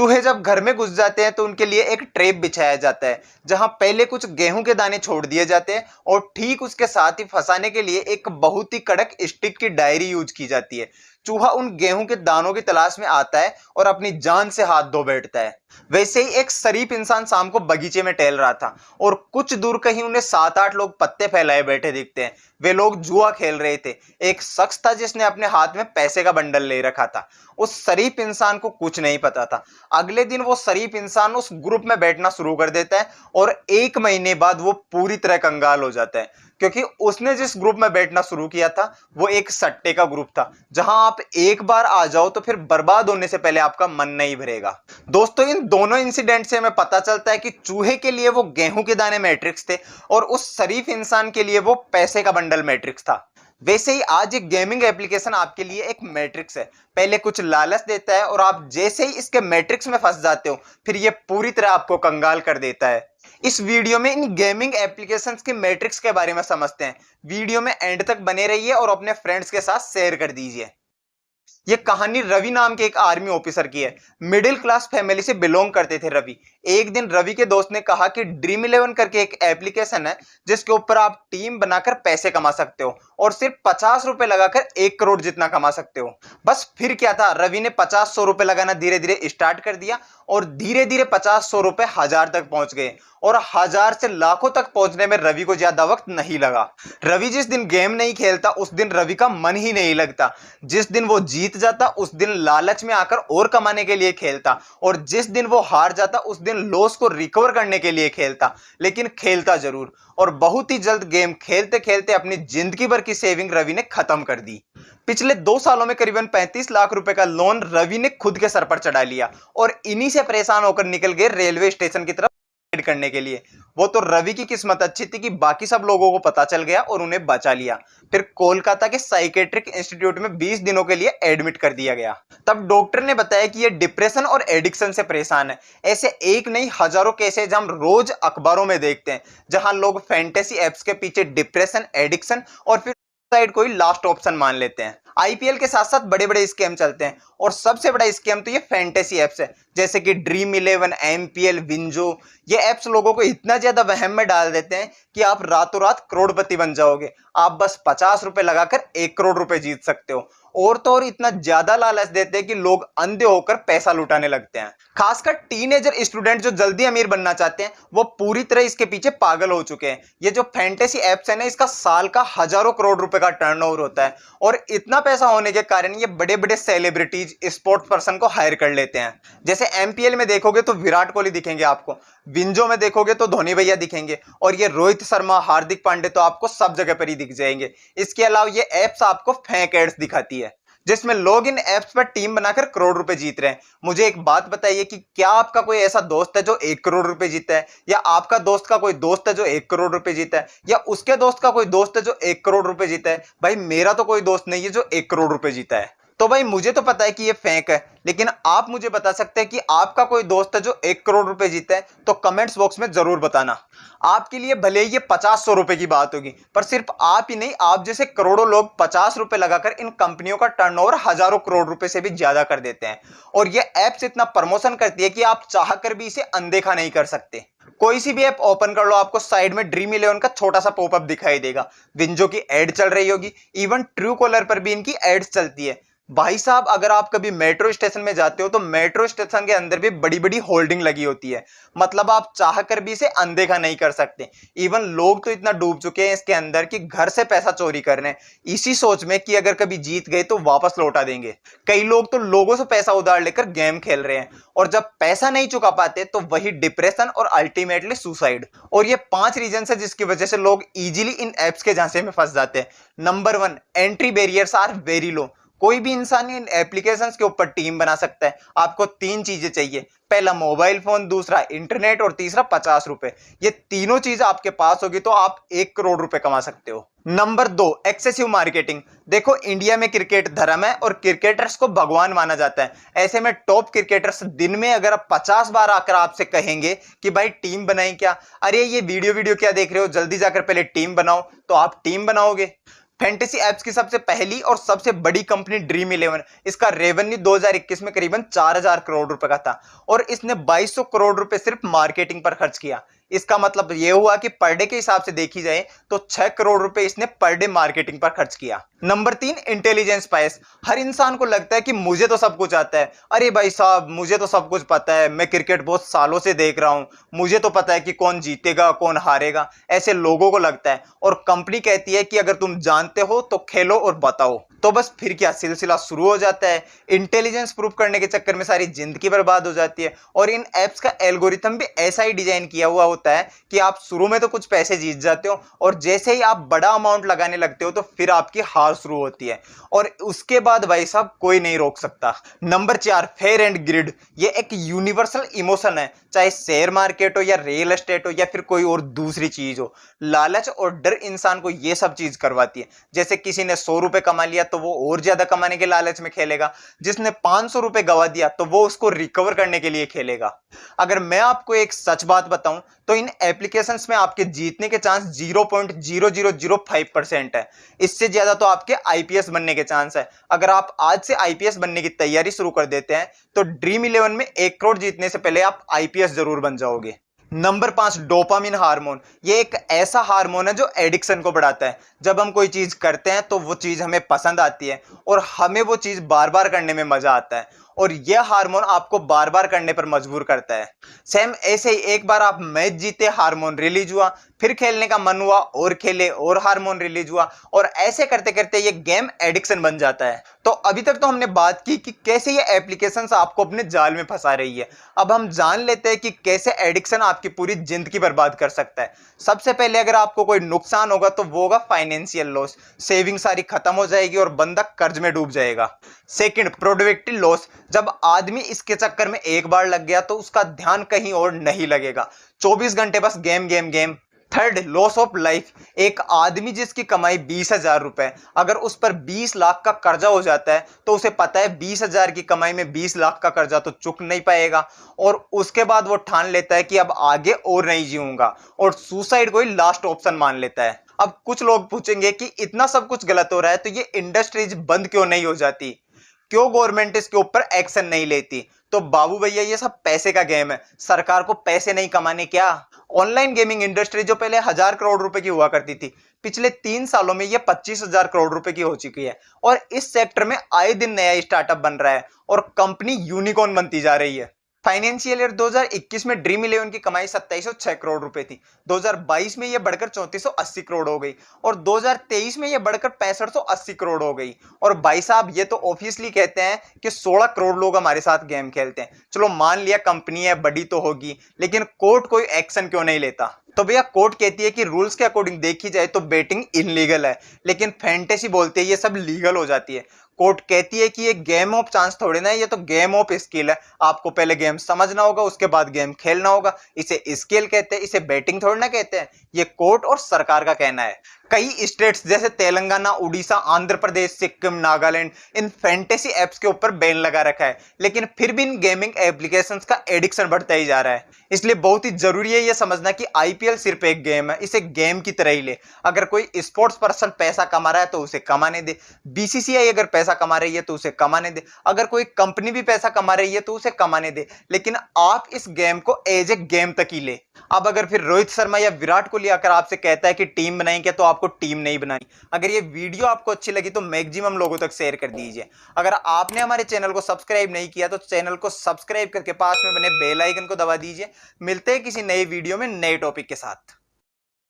चूहे जब घर में घुस जाते हैं तो उनके लिए एक ट्रैप बिछाया जाता है, जहां पहले कुछ गेहूं के दाने छोड़ दिए जाते हैं और ठीक उसके साथ ही फंसाने के लिए एक बहुत ही कड़क स्टिक की डायरी यूज की जाती है। चूहा उन गेहूं के दानों की तलाश में आता है और अपनी जान से हाथ धो बैठता है। वैसे ही एक शरीफ इंसान शाम को बगीचे में टहल रहा था और कुछ दूर कहीं उन्हें 7-8 लोग पत्ते फैलाए बैठे दिखते हैं। वे लोग जुआ खेल रहे थे। एक शख्स था जिसने अपने हाथ में पैसे का बंडल ले रखा था। उस शरीफ इंसान को कुछ नहीं पता था। अगले दिन वो शरीफ इंसान उस ग्रुप में बैठना शुरू कर देता है और 1 महीने बाद वो पूरी तरह कंगाल हो जाता है, क्योंकि उसने जिस ग्रुप में बैठना शुरू किया था वो एक सट्टे का ग्रुप था, जहां आप एक बार आ जाओ तो फिर बर्बाद होने से पहले आपका मन नहीं भरेगा। दोस्तों, इन दोनों इंसिडेंट से हमें पता चलता है कि चूहे के लिए वो गेहूं के दाने मैट्रिक्स थे और उस शरीफ इंसान के लिए वो पैसे का बंडल मैट्रिक्स था। वैसे ही आज एक गेमिंग एप्लीकेशन आपके लिए एक मैट्रिक्स है। पहले कुछ लालच देता है और आप जैसे ही इसके मैट्रिक्स में फंस जाते हो फिर ये पूरी तरह आपको कंगाल कर देता है। इस वीडियो में इन गेमिंग एप्लीकेशंस के मैट्रिक्स के बारे में समझते हैं। वीडियो में एंड तक बने रहिए और अपने फ्रेंड्स के साथ शेयर कर दीजिए। ये कहानी रवि नाम के एक आर्मी ऑफिसर की है। मिडिल क्लास फैमिली से बिलोंग करते थे रवि। एक दिन रवि के दोस्त ने कहा कि ड्रीम 11 करके एक एप्लीकेशन है जिसके ऊपर आप टीम बनाकर पैसे कमा सकते हो और सिर्फ 50 रुपए लगाकर 1 करोड़ जितना कमा सकते हो। बस फिर क्या था, रवि ने 50-100 रुपए लगाना धीरे धीरे स्टार्ट कर दिया और धीरे धीरे 50-100 रुपए 1000 तक पहुंच गए और 1000 से लाखों तक पहुंचने में रवि को ज्यादा वक्त नहीं लगा। रवि जिस दिन गेम नहीं खेलता उस दिन रवि का मन ही नहीं लगता। जिस दिन वो जीत जाता उस दिन लालच में आकर और कमाने के लिए खेलता और जिस दिन वो हार जाता उस दिन लॉस को रिकवर करने के लिए खेलता, लेकिन खेलता जरूर। और बहुत ही जल्द गेम खेलते खेलते अपनी जिंदगी भर की सेविंग रवि ने खत्म कर दी। पिछले 2 सालों में करीबन 35 लाख रुपए का लोन रवि ने खुद के सर पर चढ़ा लिया और इन्हीं से परेशान होकर निकल गए रेलवे स्टेशन की तरफ करने के लिए। वो तो रवि की किस्मत अच्छी थी कि बाकी सब लोगों को पता चल गया और उन्हें बचा लिया। फिर कोलकाता के साइकेट्रिक इंस्टीट्यूट में 20 दिनों के लिए एडमिट कर दिया गया। तब डॉक्टर ने बताया कि ये डिप्रेशन और एडिक्शन से परेशान है। ऐसे एक नहीं हजारों केसेज हम रोज अखबारों में देखते हैं, जहां लोग फैंटेसी एप्स के पीछे डिप्रेशन, एडिक्शन और फिर साइड को ही लास्ट ऑप्शन मान लेते हैं। आईपीएल के साथ साथ बड़े बड़े स्कैम चलते हैं और सबसे बड़ा स्कैम तो ये फैंटेसी एप्स है, जैसे कि ड्रीम 11, एमपीएल, विंजो। ये एप्स लोगों को इतना ज्यादा वहम में डाल देते हैं कि आप रातों रात करोड़पति बन जाओगे। आप बस 50 रुपए लगाकर 1 करोड़ रुपए जीत सकते हो। और तो और इतना ज्यादा लालच देते हैं कि लोग अंधे होकर पैसा लुटाने लगते हैं। खासकर टीनेजर स्टूडेंट जो जल्दी अमीर बनना चाहते हैं वो पूरी तरह इसके पीछे पागल हो चुके हैं। ये जो फैंटेसी एप्स है ना, इसका साल का हजारों करोड़ रुपए का टर्नओवर होता है और इतना पैसा होने के कारण ये बड़े बड़े सेलिब्रिटीज, स्पोर्ट्स पर्सन को हायर कर लेते हैं। जैसे एमपीएल में देखोगे तो विराट कोहली दिखेंगे आपको, विंजो में देखोगे तो धोनी भैया दिखेंगे और ये रोहित शर्मा, हार्दिक पांडे तो आपको सब जगह पर ही दिख जाएंगे। इसके अलावा ये एप्स आपको फेक एड्स दिखाती है जिसमें लोग इन एप्स पर टीम बनाकर करोड़ रुपए जीत रहे हैं। मुझे एक बात बताइए कि क्या आपका कोई ऐसा दोस्त है जो 1 करोड़ रुपए जीता है, या आपका दोस्त का कोई दोस्त है जो 1 करोड़ रुपए जीता है, या उसके दोस्त का कोई दोस्त है जो 1 करोड़ रुपए जीता है? भाई मेरा तो कोई दोस्त नहीं है जो 1 करोड़ रुपए जीता है। तो भाई मुझे तो पता है कि ये फेक है, लेकिन आप मुझे बता सकते हैं कि आपका कोई दोस्त है जो 1 करोड़ रुपए जीता है? तो कमेंट्स बॉक्स में जरूर बताना। आपके लिए भले ही ये 50-100 रुपए की बात होगी, पर सिर्फ आप ही नहीं, आप जैसे करोड़ों लोग 50 रुपए लगाकर इन कंपनियों का टर्नओवर हजारों करोड़ रुपए से भी ज्यादा कर देते हैं। और ये एप्स इतना प्रमोशन करती है कि आप चाहकर भी इसे अनदेखा नहीं कर सकते। कोई सी भी ऐप ओपन कर लो, आपको साइड में ड्रीम 11 का छोटा सा पॉपअप दिखाई देगा, विंजो की एड चल रही होगी, इवन ट्रू कॉलर पर भी इनकी एड्स चलती है। भाई साहब, अगर आप कभी मेट्रो स्टेशन में जाते हो तो मेट्रो स्टेशन के अंदर भी बड़ी बड़ी होल्डिंग लगी होती है। मतलब आप चाह कर भी इसे अनदेखा नहीं कर सकते। इवन लोग तो इतना डूब चुके हैं इसके अंदर कि घर से पैसा चोरी कर रहे हैं, इसी सोच में कि अगर कभी जीत गए तो वापस लौटा देंगे। कई लोग तो लोगों से पैसा उधार लेकर गेम खेल रहे हैं और जब पैसा नहीं चुका पाते तो वही डिप्रेशन और अल्टीमेटली सुसाइड। और ये 5 रीजन है जिसकी वजह से लोग इजीली इन एप्स के झांसे में फंस जाते हैं। Number 1, entry barriers are very low. कोई भी इंसान इन एप्लीकेशंस के ऊपर टीम बना सकता है। आपको 3 चीजें चाहिए, पहला मोबाइल फोन, दूसरा इंटरनेट और तीसरा 50 रुपए। ये तीनों चीज आपके पास होगी तो आप 1 करोड़ रुपए कमा सकते हो। Number 2, excessive marketing. देखो, इंडिया में क्रिकेट धर्म है और क्रिकेटर्स को भगवान माना जाता है। ऐसे में टॉप क्रिकेटर्स दिन में अगर 50 बार आकर आपसे कहेंगे कि भाई टीम बनाएं क्या, अरे ये वीडियो क्या देख रहे हो, जल्दी जाकर पहले टीम बनाओ, तो आप टीम बनाओगे। फैंटेसी एप्स की सबसे पहली और सबसे बड़ी कंपनी ड्रीम 11, इसका रेवेन्यू 2021 में करीबन 4000 करोड़ रुपए का था और इसने 2200 करोड़ रुपए सिर्फ मार्केटिंग पर खर्च किया। इसका मतलब यह हुआ कि पर डे के हिसाब से देखी जाए तो 6 करोड़ रुपए इसने पर डे मार्केटिंग पर खर्च किया। Number 3, intelligence spice. हर इंसान को लगता है कि मुझे तो सब कुछ आता है, अरे भाई साहब मुझे तो सब कुछ पता है, मैं क्रिकेट बहुत सालों से देख रहा हूं, मुझे तो पता है कि कौन जीतेगा कौन हारेगा, ऐसे लोगों को लगता है। और कंपनी कहती है कि अगर तुम जानते हो तो खेलो और बताओ। तो बस फिर क्या सिलसिला शुरू हो जाता है। इंटेलिजेंस प्रूव करने के चक्कर में सारी जिंदगी बर्बाद हो जाती है। और इन एप्स का एल्गोरिथम भी ऐसा ही डिजाइन किया हुआ होता है कि आप शुरू में तो कुछ पैसे जीत जाते हो और जैसे ही आप बड़ा अमाउंट लगाने लगते हो तो फिर आपकी हार शुरू होती है और उसके बाद भाई साहब कोई नहीं रोक सकता। Number 4, fair and grid. ये एक यूनिवर्सल इमोशन है, चाहे शेयर मार्केट हो या रियल एस्टेट हो या फिर कोई और दूसरी चीज हो। लालच और डर इंसान को ये सब चीज करवाती है। जैसे किसी ने 100 रुपए कमा लिया तो वो और ज्यादा कमाने के लालच में खेलेगा, जिसने 500 रुपए गवा दिया तो वो उसको रिकवर करने के लिए खेलेगा। अगर मैं आपको एक सच बात बताऊं तो इन एप्लीकेशंस में आपके जीतने के चांस 0.0005% है। इससे ज्यादा तो आपके आईपीएस बनने के चांस है। अगर आप आज से आईपीएस बनने की तैयारी शुरू कर देते हैं तो ड्रीम 11 में 1 करोड़ जीतने से पहले आप आईपीएस जरूर बन जाओगे। Number 5, dopamine hormone. ये एक ऐसा हार्मोन है जो एडिक्शन को बढ़ाता है। जब हम कोई चीज करते हैं तो वो चीज हमें पसंद आती है और हमें वो चीज बार बार करने में मजा आता है और यह हार्मोन आपको बार बार करने पर मजबूर करता है। सेम ऐसे ही एक बार आप मैच जीते, हार्मोन रिलीज हुआ, फिर खेलने का मन हुआ और खेले और हार्मोन रिलीज हुआ और ऐसे करते करते ये गेम एडिक्शन बन जाता है। तो अभी तक तो हमने बात की कि कैसे ये एप्लीकेशंस आपको अपने जाल में फंसा रही है। अब हम जान लेते हैं कि कैसे एडिक्शन आपकी पूरी जिंदगी बर्बाद कर सकता है। सबसे पहले अगर आपको कोई नुकसान होगा तो वो होगा फाइनेंशियल लॉस। सेविंग सारी खत्म हो जाएगी और बंदा कर्ज में डूब जाएगा। Second, productivity loss. जब आदमी इसके चक्कर में एक बार लग गया तो उसका ध्यान कहीं और नहीं लगेगा, 24 घंटे बस game game game. Third, loss of life. एक आदमी जिसकी कमाई 20,000 रुपए, अगर उस पर 20 लाख का कर्जा हो जाता है तो उसे पता है 20,000 की कमाई में 20 लाख का कर्जा तो चुक नहीं पाएगा और उसके बाद वो ठान लेता है कि अब आगे और नहीं जीऊंगा और सुसाइड को ही लास्ट ऑप्शन मान लेता है। अब कुछ लोग पूछेंगे कि इतना सब कुछ गलत हो रहा है तो ये इंडस्ट्रीज बंद क्यों नहीं हो जाती, क्यों गवर्नमेंट इसके ऊपर एक्शन नहीं लेती? तो बाबू भैया ये सब पैसे का गेम है, सरकार को पैसे नहीं कमाने क्या? ऑनलाइन गेमिंग इंडस्ट्री जो पहले 1000 करोड़ रुपए की हुआ करती थी, पिछले 3 सालों में ये 25,000 करोड़ रुपए की हो चुकी है और इस सेक्टर में आए दिन नया स्टार्टअप बन रहा है और कंपनी यूनिकॉर्न बनती जा रही है। फाइनेंशियल ईयर 2021 में ड्रीम 11 की कमाई 2706 करोड़ रुपए थी। 2022 में यह बढ़कर 3480 करोड़ हो गई और 2023 में यह बढ़कर 6580 करोड़ हो गई। और भाई साहब ये तो ऑब्वियसली कहते हैं कि 16 करोड़ लोग हमारे साथ गेम खेलते हैं। चलो मान लिया कंपनी है, बड़ी तो होगी, लेकिन कोर्ट कोई एक्शन क्यों नहीं लेता? तो भैया कोर्ट कहती है कि रूल्स के अकॉर्डिंग देखी जाए तो बेटिंग इनलीगल है, लेकिन फैंटेसी बोलते हैं ये सब लीगल हो जाती है। कोर्ट कहती है कि ये गेम ऑफ चांस थोड़ी ना है, ये तो गेम ऑफ स्किल है। आपको पहले गेम समझना होगा, उसके बाद गेम खेलना होगा। इसे स्किल कहते हैं, इसे बैटिंग थोड़ी ना कहते हैं। ये कोर्ट और सरकार का कहना है। कई स्टेट्स जैसे तेलंगाना, उड़ीसा, आंध्र प्रदेश, सिक्किम, नागालैंड इन फैंटेसी एप्स के ऊपर बैन लगा रखा है, लेकिन फिर भी इन गेमिंग एप्लीकेशंस का एडिक्शन बढ़ता ही जा रहा है। इसलिए बहुत ही जरूरी है यह समझना कि आईपीएल सिर्फ एक गेम है, इसे गेम की तरह ही ले। अगर कोई स्पोर्ट्स पर्सन पैसा कमा रहा है तो उसे कमाने दे, बीसीसीआई अगर पैसा कमा रही है तो उसे कमाने दे, अगर कोई कंपनी भी पैसा कमा रही है तो उसे कमाने दे, लेकिन आप इस गेम को एज ए गेम तक ही ले। अब अगर फिर रोहित शर्मा या विराट कोहली आकर आपसे कहता है कि टीम बनाएंगे तो आपको टीम नहीं बनानी। अगर ये वीडियो आपको अच्छी लगी तो मैक्सिमम लोगों तक शेयर कर दीजिए। अगर आपने हमारे चैनल को सब्सक्राइब नहीं किया तो चैनल को सब्सक्राइब करके पास में बने बेल आइकन को दबा दीजिए। मिलते हैं किसी नए वीडियो में नए टॉपिक के साथ।